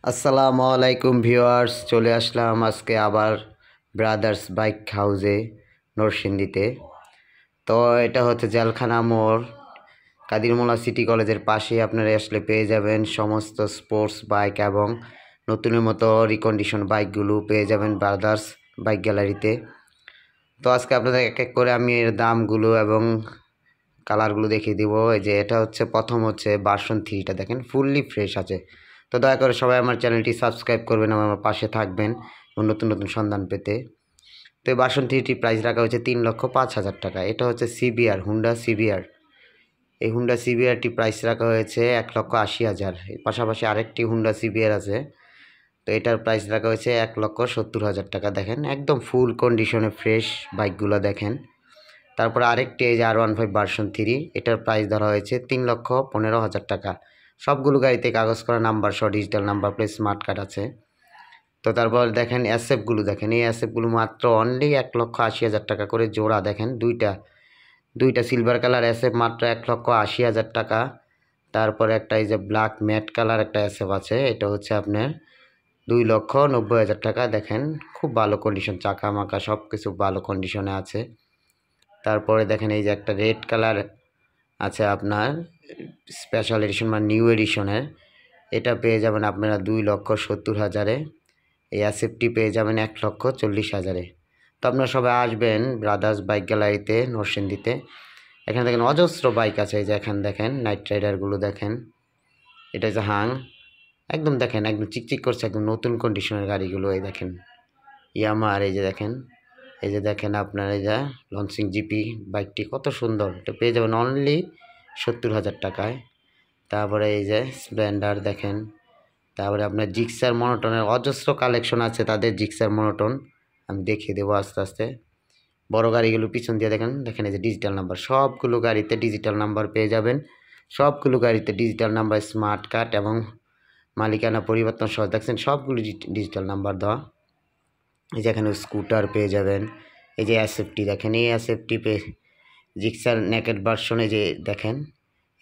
আসসালামু আলাইকুম ভিউয়ার্স, চলে আসলাম আজকে আবার ব্রাদার্স বাইক হাউসে নরসিংদীতে। তো এটা হচ্ছে জেলখানা মোড়, কাদিরমোল্লা সিটি কলেজের পাশেই আপনারা আসলে পেয়ে যাবেন সমস্ত স্পোর্টস বাইক এবং নতুনের মতো রিকন্ডিশন বাইকগুলো পেয়ে যাবেন ব্রাদার্স বাইক গ্যালারিতে। তো আজকে আপনাদের এক এক করে আমি এর দামগুলো এবং কালারগুলো দেখিয়ে দিব। এই যে এটা হচ্ছে প্রথম হচ্ছে ভার্সন 3টা, দেখেন ফুললি ফ্রেশ আছে। তো দয়া করে সবাই আমার চ্যানেলটি সাবস্ক্রাইব করবেন, আমার পাশে থাকবেন এবং নতুন নতুন সন্ধান পেতে। তো এই ভার্সন 3টি প্রাইস রাখা হচ্ছে 3,05,000 টাকা। এটা হচ্ছে সিবিআর, হুন্ডা সিবিআর। এই হুন্ডা সিবিআরটি প্রাইস রাখা হয়েছে 1,80,000। এর পাশাপাশি আরেকটি হুন্ডা সিবিআর আছে, তো এটার প্রাইস রাখা হয়েছে 1,70,000 টাকা। দেখেন একদম ফুল কন্ডিশনে ফ্রেশ বাইকগুলো দেখেন। তারপর আরেকটি এই যে R15 ভার্সন 3, এটার প্রাইস ধরা হয়েছে 3,15,000 টাকা। সবগুলো গাড়িতে কাগজ করা নাম্বার সহ digital number plate smart card আছে। তো তারপর দেখেন এসএফগুলো, দেখেন এই এসএফগুলো মাত্র অনলি 1,80,000 টাকা করে জোড়া। দেখেন দুইটা সিলভার কালার এসএফ মাত্র 1,80,000 টাকা। তারপরে একটা এই যে ব্ল্যাক ম্যাট কালার একটা এসএফ আছে, এটা হচ্ছে আপনার 2,90,000 টাকা। দেখেন খুব ভালো কন্ডিশন, চাকা মাকা সব কিছু ভালো কন্ডিশনে আছে। তারপরে দেখেন এই যে একটা রেড কালার আছে আপনার স্পেশাল এডিশন বা নিউ এডিশনের, এটা পেয়ে যাবেন আপনারা 2,70,000-এ। এই অ্যাসেপটি পেয়ে যাবেন 1,40,000-এ। তো আপনারা সবাই আসবেন ব্রাদার্স বাইক গ্যালারিতে নরসিংদীতে। এখানে দেখেন অজস্র বাইক আছে। এই যে এখানে দেখেন নাইট রাইডারগুলো দেখেন, এটা হচ্ছে হাং, একদম দেখেন একদম চিকচিক করছে, একদম নতুন কন্ডিশনের গাড়িগুলো। এই দেখেন ইয়ামার, এই যে দেখেন আপনার এই যে লঞ্চিং জিপি বাইকটি কত সুন্দর, এটা পেয়ে যাবেন অনলি 70,000 টাকায়। তারপরে এই যে স্প্লেন্ডার দেখেন। তারপরে আপনার জিক্সার মনোটনের অজস্র কালেকশন আছে, তাদের জিক্সার মনোটন আমি দেখিয়ে দেবো আস্তে আস্তে। বড় গাড়িগুলো পিছন দিয়ে দেখেন এই যে ডিজিটাল নাম্বার, সবগুলো গাড়িতে ডিজিটাল নাম্বার পেয়ে যাবেন। সবগুলো গাড়িতে ডিজিটাল নাম্বার, স্মার্ট কার্ড এবং মালিকানা পরিবর্তন সহ দেখছেন সবগুলো ডিজিটাল নাম্বার দেওয়া। এই যে এখানে স্কুটার পেয়ে যাবেন। এই যে এসএফটি দেখেন, এই এসএফটি জিক্সার নেকেড ভার্সনে যে দেখেন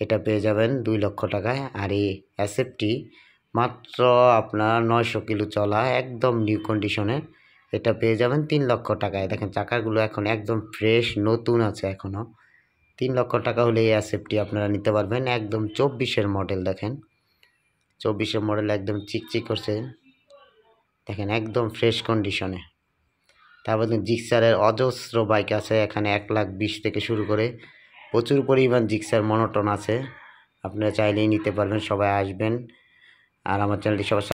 এটা পেয়ে যাবেন 2,00,000 টাকায়। আর এই এসএফটি মাত্র আপনার 900 কিলো চলা, একদম নিউ কন্ডিশনে, এটা পেয়ে যাবেন 3,00,000 টাকায়। দেখেন চাকাগুলো এখন একদম ফ্রেশ নতুন আছে এখনও। 3,00,000 টাকা হলে এই এসএফটি আপনারা নিতে পারবেন। একদম 24-এর মডেল, দেখেন 24-এর মডেল একদম চিকচিক করছে, দেখেন একদম ফ্রেশ কন্ডিশনে। তারপর জিক্সারের অজস্র বাইক আছে এখানে, 1,20,000 থেকে শুরু করে প্রচুর পরিমাণ জিক্সার মনোটন আছে, আপনারা চাইলেই নিতে পারবেন। সবাই আসবেন আর আমার চ্যানেলটি সবাই